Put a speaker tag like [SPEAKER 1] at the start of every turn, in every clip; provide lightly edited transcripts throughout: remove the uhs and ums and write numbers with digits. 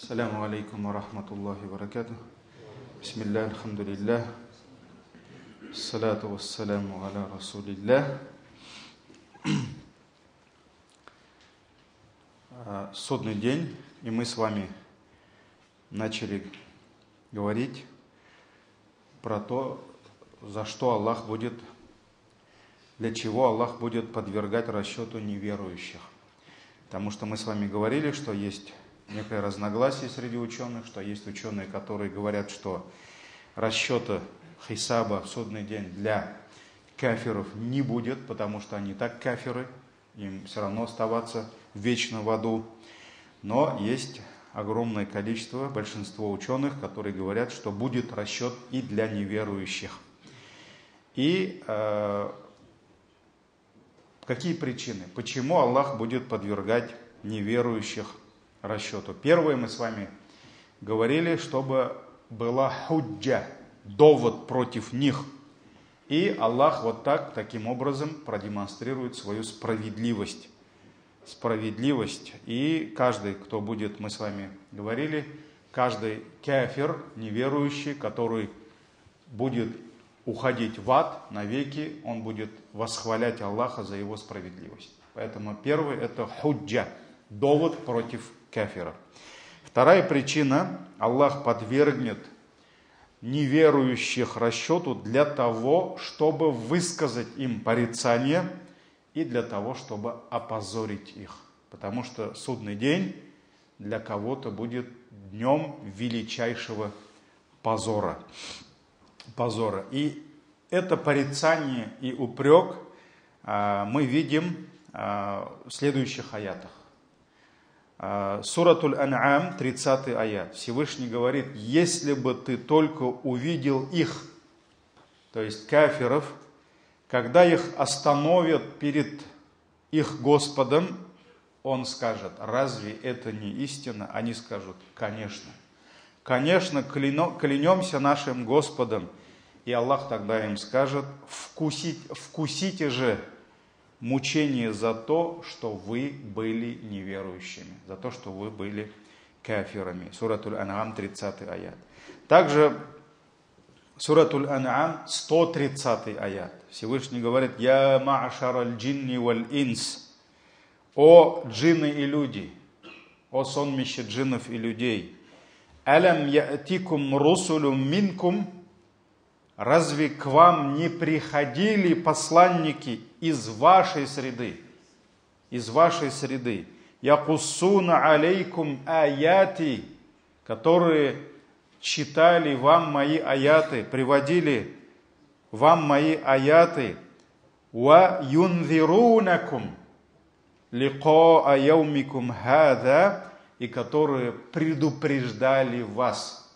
[SPEAKER 1] Ассаляму алейкум ва рахматуллахи ва баракатух. Бисмиллах, алхамдулиллах. Ассалату вассаляму аля расулиллах. Судный день, и мы с вами начали говорить про то, за что Аллах будет, для чего Аллах будет подвергать расчету неверующих. Потому что мы с вами говорили, что есть некое разногласие среди ученых, что есть ученые, которые говорят, что расчета хисаба в судный день для кафиров не будет, потому что они так кафиры, им все равно оставаться вечно в аду. Но есть огромное количество, большинство ученых, которые говорят, что будет расчет и для неверующих. И какие причины? Почему Аллах будет подвергать неверующих расчету? Первое, мы с вами говорили, чтобы была худжа, довод против них. И Аллах вот так, таким образом продемонстрирует свою справедливость. Справедливость. И каждый, кто будет, мы с вами говорили, каждый кафир, неверующий, который будет уходить в ад навеки, он будет восхвалять Аллаха за его справедливость. Поэтому первый – это худжа, довод против кафира. Вторая причина – Аллах подвергнет неверующих расчету для того, чтобы высказать им порицание и для того, чтобы опозорить их. Потому что судный день для кого-то будет днем величайшего позора. И это порицание и упрек мы видим в следующих аятах. Суратуль Ан'ам, 30 аят. Всевышний говорит: если бы ты только увидел их, то есть кафиров, когда их остановят перед их Господом, он скажет: разве это не истина? Они скажут: конечно. Конечно, клянемся нашим Господом. И Аллах тогда им скажет: вкусите же мучение за то, что вы были неверующими, за то, что вы были кафирами. Суратуль Ан'ам, 30 аят. Также Суратуль Ан'ам, 130 аят. Всевышний говорит: «Я ма'ашараль джинни валь инс». О джинны и люди, о сонмище джиннов и людей. «Алям я'тикум русулум минкум». Разве к вам не приходили посланники из вашей среды? Из вашей среды. Якуссуна алейкум аяти, которые читали вам мои аяты, приводили вам мои аяты. Ва юнзирунакум лиқаа яумикум хада, и которые предупреждали вас.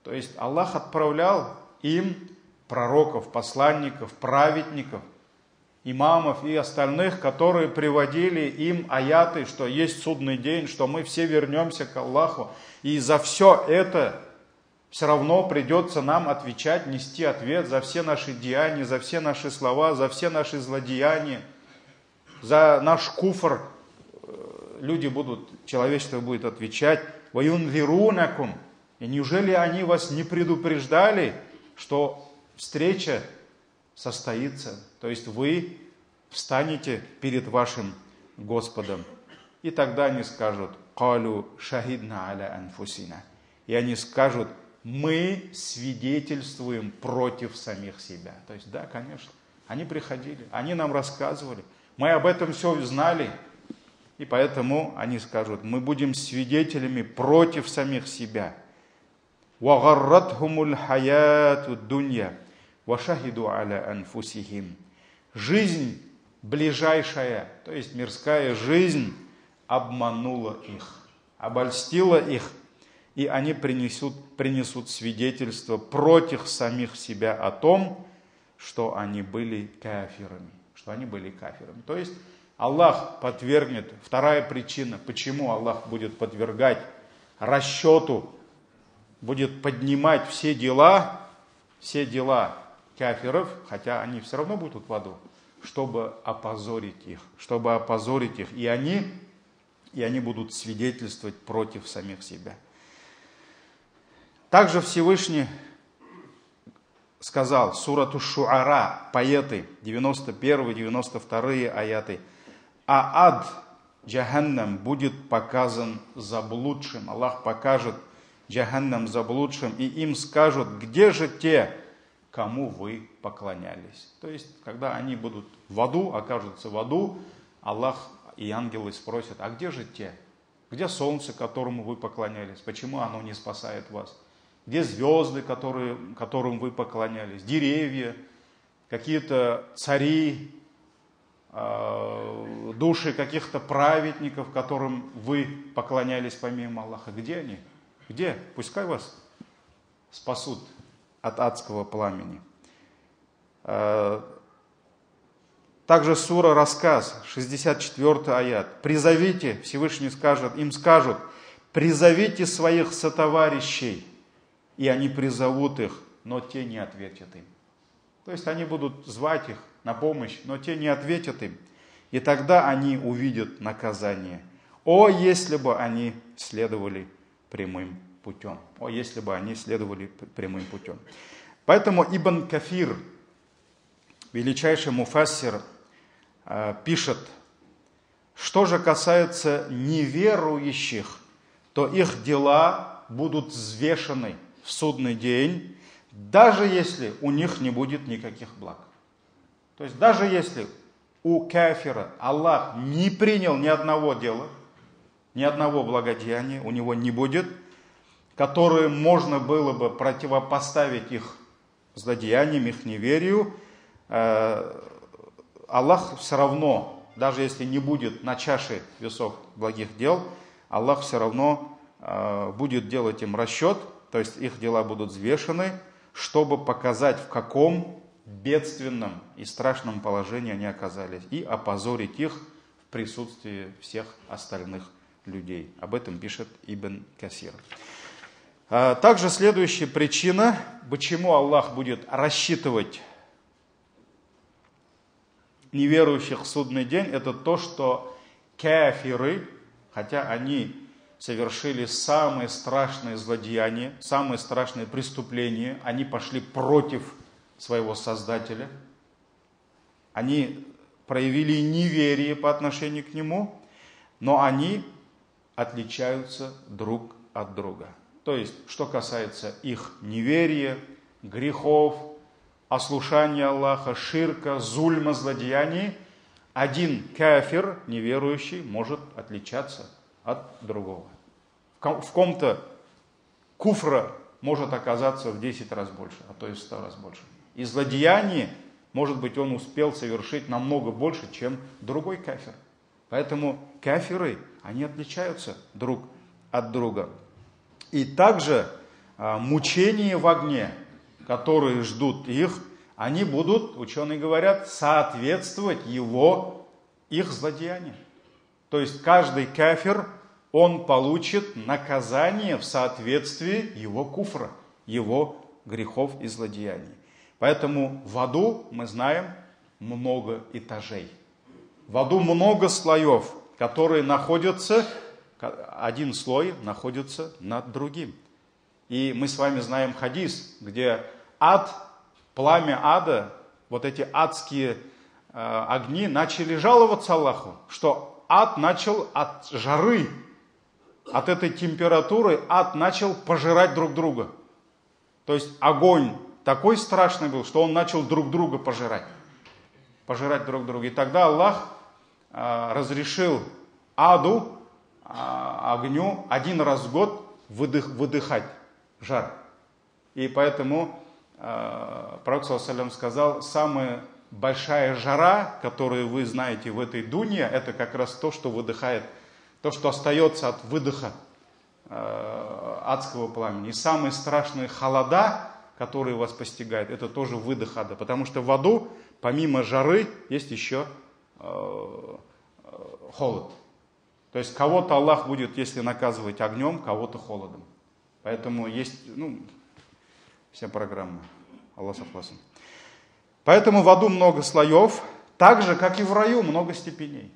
[SPEAKER 1] То есть Аллах отправлял им пророков, посланников, праведников, имамов и остальных, которые приводили им аяты, что есть судный день, что мы все вернемся к Аллаху. И за все это все равно придется нам отвечать, нести ответ за все наши деяния, за все наши слова, за все наши злодеяния, за наш куфр. Люди будут, человечество будет отвечать: «Ваюнзирунакум». И неужели они вас не предупреждали, что встреча состоится, то есть вы встанете перед вашим Господом? И тогда они скажут: «Калу шахидна аля анфусина». И они скажут: мы свидетельствуем против самих себя. То есть, да, конечно, они приходили, они нам рассказывали, мы об этом все знали. И поэтому они скажут: мы будем свидетелями против самих себя. وَغَرَّتْهُمُ الْحَيَاةُ الدُّنْيَا وَشَهِدُوا عَلَى أَنفُسِهِمْ. Жизнь ближайшая, то есть мирская жизнь, обманула их, обольстила их, и они принесут свидетельство против самих себя о том, что они были кафирами. То есть Аллах подвергнет, вторая причина, почему Аллах будет подвергать расчету, будет поднимать все дела кафиров, хотя они все равно будут в аду, чтобы опозорить их, и они будут свидетельствовать против самих себя. Также Всевышний сказал, сурату Шуара, поэты, 91-92 аяты, а ад, Джаханнам, будет показан заблудшим. Аллах покажет Джаханнам заблудшим, и им скажут, где же те, кому вы поклонялись. То есть, когда они будут в аду, окажутся в аду, Аллах и ангелы спросят, а где же те? Где солнце, которому вы поклонялись? Почему оно не спасает вас? Где звезды, которым вы поклонялись? Деревья, какие-то цари, души каких-то праведников, которым вы поклонялись помимо Аллаха. Где они? Где? Пускай вас спасут от адского пламени. Также сура Рассказ, 64 аят. Призовите, Всевышний скажет, им скажут, призовите своих сотоварищей, и они призовут их, но те не ответят им. То есть они будут звать их на помощь, но те не ответят им. И тогда они увидят наказание. О, если бы они следовали прямым путем. О, если бы они следовали прямым путем. Поэтому Ибн Кафир, величайший муфассир, пишет, что же касается неверующих, то их дела будут взвешены в судный день, даже если у них не будет никаких благ. То есть даже если у кафира Аллах не принял ни одного дела, ни одного благодеяния, у него не будет, которые можно было бы противопоставить их злодеяниям, их неверию, Аллах все равно, даже если не будет на чаше весов благих дел, Аллах все равно будет делать им расчет, то есть их дела будут взвешены, чтобы показать, в каком бедственном и страшном положении они оказались, и опозорить их в присутствии всех остальных людей. Об этом пишет Ибн Касир. Также следующая причина, почему Аллах будет рассчитывать неверующих в судный день, это то, что кафиры, хотя они совершили самые страшные злодеяния, самые страшные преступления, они пошли против своего Создателя, они проявили неверие по отношению к Нему, но они отличаются друг от друга. То есть, что касается их неверия, грехов, ослушания Аллаха, ширка, зульма, злодеяний, один кафир, неверующий, может отличаться от другого. В ком-то куфра может оказаться в 10 раз больше, а то и в 100 раз больше. И злодеяний, может быть, он успел совершить намного больше, чем другой кафир. Поэтому кафиры, они отличаются друг от друга. И также мучения в огне, которые ждут их, они будут, ученые говорят, соответствовать их злодеяниям. То есть каждый кафир, он получит наказание в соответствии его куфра, его грехов и злодеяний. Поэтому в аду, мы знаем, много этажей. В аду много слоев, которые находятся, один слой находится над другим. И мы с вами знаем хадис, где ад, пламя ада, вот эти адские огни начали жаловаться Аллаху, что ад начал от жары, от этой температуры ад начал пожирать друг друга. То есть огонь такой страшный был, что он начал друг друга пожирать. Пожирать друг друга. И тогда Аллах разрешил аду, огню, один раз в год выдыхать жар. И поэтому пророк ﷺ сказал, самая большая жара, которую вы знаете в этой дуне, это как раз то, что выдыхает, то, что остается от выдоха адского пламени. И самые страшные холода, которые вас постигают, это тоже выдох ада. Потому что в аду, помимо жары, есть еще холод. То есть кого-то Аллах будет, если наказывать огнем, кого-то холодом. Поэтому есть, вся программа. Аллах согласен. Поэтому в аду много слоев, так же, как и в раю, много степеней.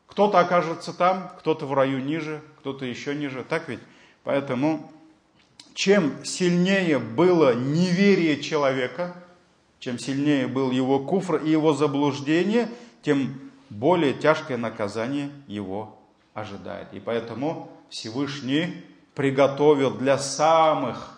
[SPEAKER 1] Кто-то окажется там, кто-то в раю ниже, кто-то еще ниже. Так ведь? Поэтому чем сильнее было неверие человека, чем сильнее был его куфр и его заблуждение, тем более тяжкое наказание его ожидает. И поэтому Всевышний приготовил для самых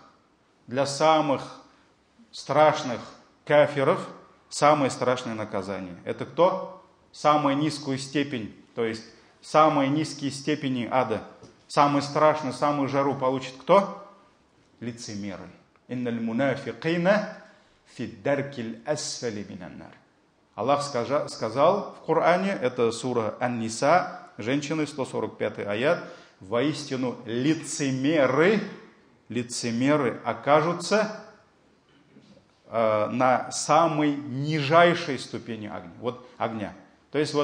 [SPEAKER 1] страшных кафиров самое страшное наказание. Это кто? Самую низкую степень, то есть самые низкие степени ада. Самый страшный, самую жару получит кто? Лицемеры. Инналь мунафикина фи даркиль асфали минаннар. Аллах сказал в Коране, это сура Ан-Ниса, женщины, 145 аят, воистину лицемеры окажутся на самой нижайшей ступени огня. То есть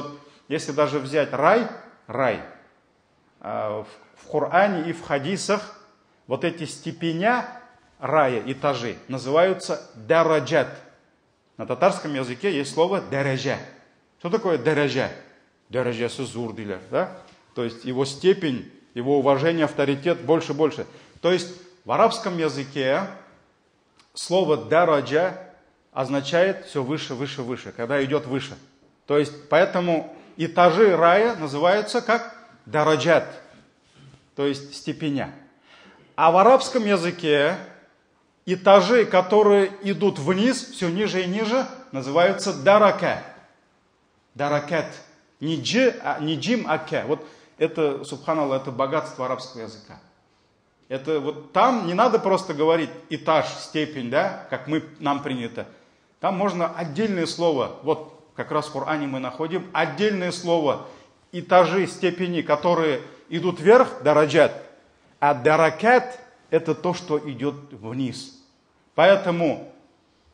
[SPEAKER 1] если даже взять рай, в Коране и в хадисах эти степеня рая, этажи, называются дараджат. На татарском языке есть слово даража. Что такое даража? Даража сузур дилер, да? То есть его степень, его уважение, авторитет больше. То есть в арабском языке слово дараджа означает все выше, когда идет выше. То есть поэтому этажи рая называются как дараджат, то есть степеня. А в арабском языке этажи, которые идут вниз, все ниже и ниже, называются дарака. Даракат. Не джим, а ка. Это, субханаллах, это богатство арабского языка. Это там не надо просто говорить этаж, степень, да, как нам принято. Там можно отдельное слово, как раз в Коране мы находим отдельное слово, этажи, степени, которые идут вверх, дараджат, а даракат это то, что идет вниз. Поэтому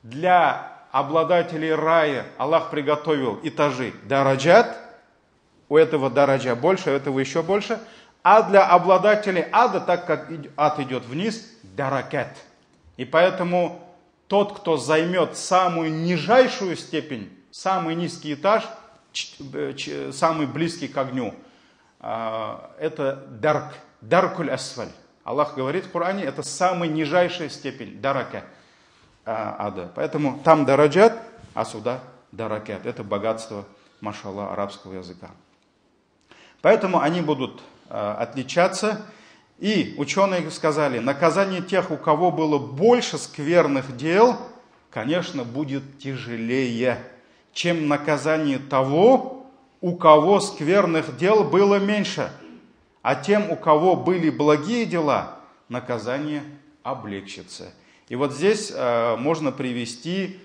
[SPEAKER 1] для обладателей рая Аллах приготовил этажи дараджат, у этого дараджа больше, у этого еще больше, а для обладателей ада, так как ад идет вниз, даракат. И поэтому тот, кто займет самую нижайшую степень, самый низкий этаж, самый близкий к огню, это даркуль асфаль. Аллах говорит в Коране, это самая нижайшая степень дарака ада. Поэтому там дараджат, а сюда даракат. Это богатство, машаллах, арабского языка. Поэтому они будут отличаться. И ученые сказали, наказание тех, у кого было больше скверных дел, конечно, будет тяжелее, чем наказание того, у кого скверных дел было меньше. А тем, у кого были благие дела, наказание облегчится. И здесь можно привести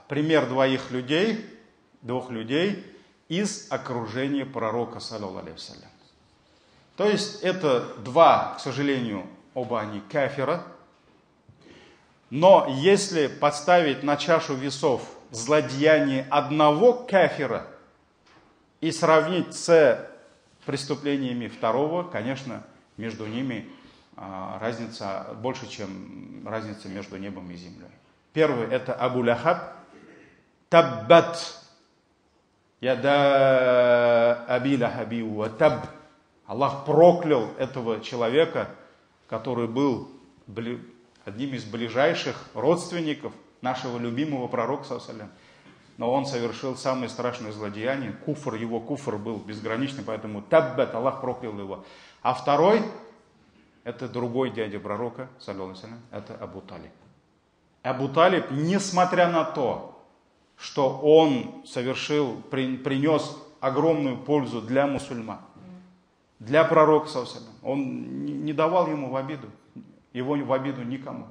[SPEAKER 1] пример двух людей из окружения пророка, саллаллаху алейхи ва саллям. То есть это два, к сожалению, оба они кафира. Но если поставить на чашу весов злодеяние одного кафира и сравнить с преступлениями второго, конечно, между ними разница больше, чем разница между небом и землей. Первый – это Абу Лахаб, таббат, яда аби лахаби ва таб. Аллах проклял этого человека, который был одним из ближайших родственников нашего любимого пророка, саллаллаху алейхи ва саллям. Но он совершил самое страшное злодеяние. Его куфр был безграничный, поэтому таббат, Аллах проклял его. А второй – это другой дядя пророка, саллаллаху алейхи ва саллям, это Абу Талиб. Абу Талиб, несмотря на то, что он принес огромную пользу для мусульман, для пророка, саллаллаху алейхи ва саллям, он не давал ему в обиду, его в обиду никому.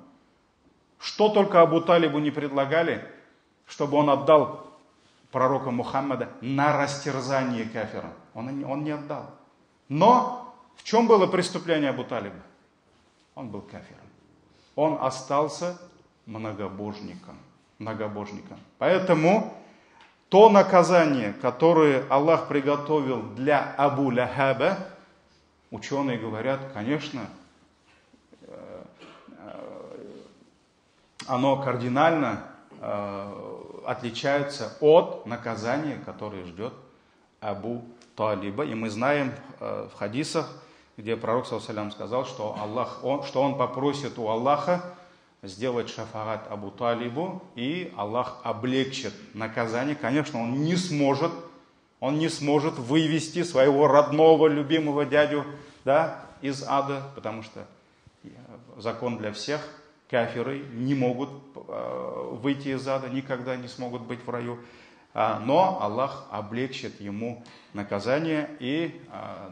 [SPEAKER 1] Что только Абу Талибу не предлагали, чтобы он отдал пророка Мухаммада на растерзание кафирам. Он не отдал. Но в чем было преступление Абу Талиба? Он был кафиром. Он остался многобожником. Поэтому то наказание, которое Аллах приготовил для Абу Лахаба, ученые говорят, конечно, оно кардинально отличается от наказания, которое ждет Абу Талиба. И мы знаем в хадисах, где пророк ﷺ сказал, что он попросит у Аллаха сделать шафаат Абу Талибу, и Аллах облегчит наказание. Конечно, он не сможет вывести своего родного, любимого дядю, да, из ада, потому что закон для всех. Кафиры не могут выйти из ада, никогда не смогут быть в раю. Но Аллах облегчит ему наказание и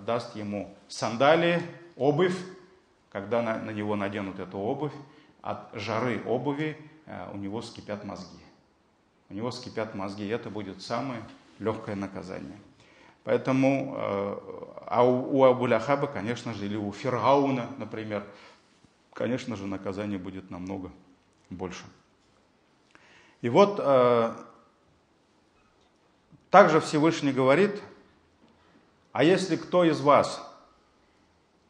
[SPEAKER 1] даст ему сандалии, обувь. Когда на него наденут эту обувь, от жары обуви у него вскипят мозги. У него вскипят мозги, и это будет самое легкое наказание. Поэтому, у Абу-Лахаба, конечно же, или у Фиргауна, например, конечно же, наказание будет намного больше. И вот, также Всевышний говорит: а если кто из вас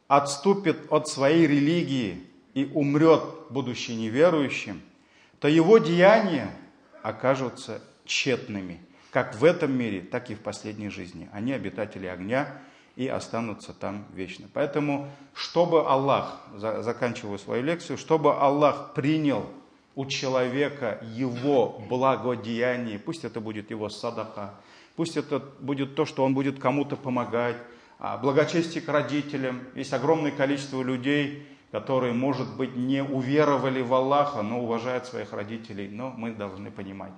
[SPEAKER 1] отступит от своей религии и умрет, будучи неверующим, то его деяния окажутся тщетными, как в этом мире, так и в последней жизни. Они обитатели огня и останутся там вечно. Поэтому, чтобы Аллах, заканчиваю свою лекцию, чтобы Аллах принял у человека его благодеяние, пусть это будет его садака, пусть это будет то, что он будет кому-то помогать, благочестие к родителям. Есть огромное количество людей, которые, может быть, не уверовали в Аллаха, но уважают своих родителей. Но мы должны понимать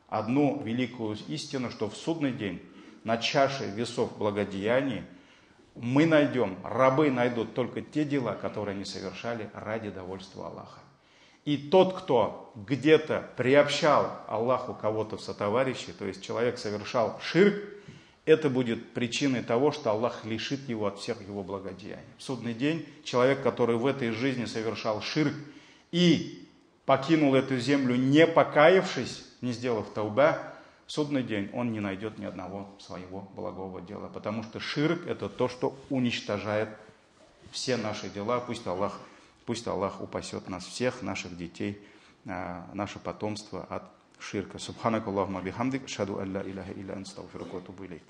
[SPEAKER 1] одну великую истину, что в судный день на чаше весов благодеяний рабы найдут только те дела, которые они совершали ради довольства Аллаха. И тот, кто где-то приобщал Аллаху кого-то в сотоварищи, то есть человек совершал ширк, это будет причиной того, что Аллах лишит его от всех его благодеяний. В судный день человек, который в этой жизни совершал ширк и покинул эту землю, не покаявшись, не сделав таубе, в судный день он не найдет ни одного своего благого дела. Потому что ширк — это то, что уничтожает все наши дела. Пусть Аллах упасет нас всех, наших детей, наше потомство от ширка. Субханакаллахумма бихамдик, ашхаду ан ла иляха илля анта, астагфирука ва атубу илейк.